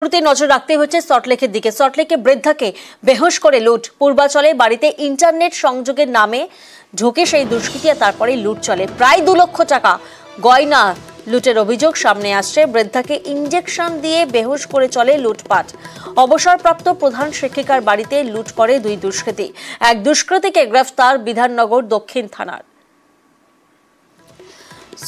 নজর রাখতে হচ্ছে সল্টলেকের দিকে। সল্টলেকে বৃদ্ধাকে বেহুশ করে লুট, পূর্বাচলে বাড়িতে ইন্টারনেট সংযোগের নামে ঢোকে সেই দুষ্কৃতী, তারপরে লুট চলে। প্রায় 2 লক্ষ টাকা গয়না লুটের অভিযোগ সামনে আসছে। বৃদ্ধাকে ইঞ্জেকশন দিয়ে বেহুশ করে চলে লুটপাট। অবসরপ্রাপ্ত প্রধান শিক্ষিকার বাড়িতে লুট করে 2 দুষ্কৃতী। এক দুষ্কৃতীকে গ্রেফতার বিধাননগর দক্ষিণ থানার।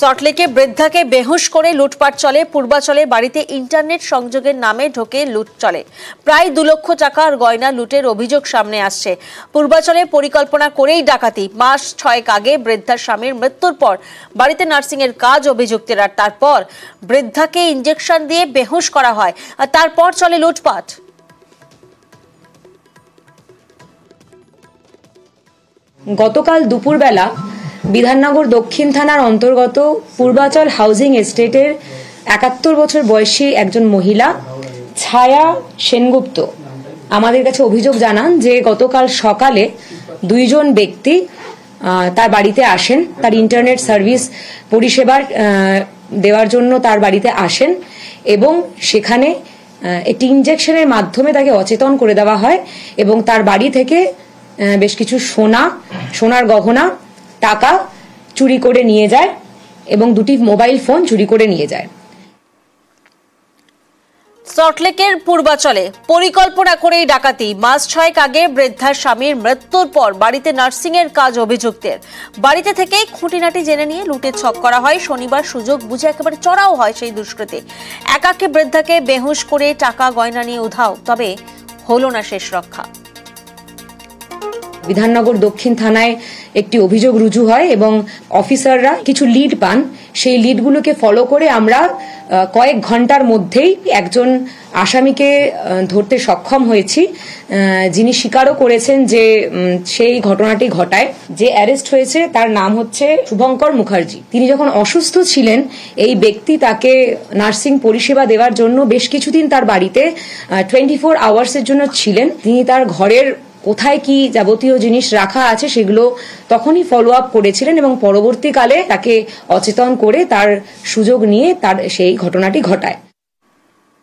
সল্টলেকে বৃদ্ধাকে বেহুশ করে লুটপাট চলে, পূর্বাচলে বাড়িতে ইন্টারনেট সংযোগের নামে ঢোকে লুট চলে। প্রায় 2 লক্ষ টাকার গয়না লুটের অভিযোগ সামনে আসছে। পূর্বাচলে পরিকল্পনা করেই ডাকাতি। মাস 6 আগে বৃদ্ধার স্বামীর মৃত্যুর পর বাড়িতে নার্সিং এর কাজ অভিযুক্তের, আর তারপর বৃদ্ধাকে ইঞ্জেকশন দিয়ে বেহুশ করা হয়, আর তারপর চলে লুটপাট। গতকাল দুপুরবেলা বিধাননগর দক্ষিণ থানার অন্তর্গত পূর্বাচল হাউজিং এস্টেটের 71 বছর বয়সী একজন মহিলা ছায়া সেনগুপ্ত আমাদের কাছে অভিযোগ জানান যে গতকাল সকালে 2 জন ব্যক্তি তার বাড়িতে আসেন, তার ইন্টারনেট সার্ভিস পরিষেবা দেওয়ার জন্য তার বাড়িতে আসেন এবং সেখানে একটি ইনজেকশনের মাধ্যমে তাকে অচেতন করে দেওয়া হয় এবং তার বাড়ি থেকে বেশ কিছু সোনার গহনা, টাকা চুরি করে নিয়ে যায় এবং 2টি মোবাইল ফোন চুরি করে নিয়ে যায়। সল্টলেকের পূর্বাচলে পরিকল্পনা করেই ডাকাতি। মাস 6 আগে বৃদ্ধার স্বামীর মৃত্যুর পর বাড়িতে নার্সিং এর কাজ অভিযুক্তের। বাড়িতে থেকে খুঁটিনাটি জেনে নিয়ে লুটের ছক করা হয়। শনিবার সুযোগ বুঝে একেবারে চড়াও হয় সেই দুষ্কৃতী। একাকে বৃদ্ধাকে বেহুশ করে টাকা গয়না নিয়ে উধাও, তবে হলো না শেষ রক্ষা। বিধাননগর দক্ষিণ থানায় একটি অভিযোগ রুজু হয় এবং অফিসাররা কিছু লিড পান। সেই লিডগুলোকে ফলো করে আমরা কয়েক ঘন্টার মধ্যেই একজন আসামিকে ধরতে সক্ষম হয়েছি, যিনি স্বীকারও করেছেন যে সেই ঘটনাটি ঘটায়। যে অ্যারেস্ট হয়েছে তার নাম হচ্ছে শুভঙ্কর মুখার্জি। তিনি যখন অসুস্থ ছিলেন, এই ব্যক্তি তাকে নার্সিং পরিষেবা দেওয়ার জন্য বেশ কিছুদিন তার বাড়িতে 24 আওয়ার্সের জন্য ছিলেন। তিনি তার ঘরের কোথায় কি যাবতীয় জিনিস রাখা আছে সেগুলো তখনই ফলো আপ করেছিলেন এবং পরবর্তীকালে তাকে অচেতন করে তার সুযোগ নিয়ে তার সেই ঘটনাটি ঘটায়।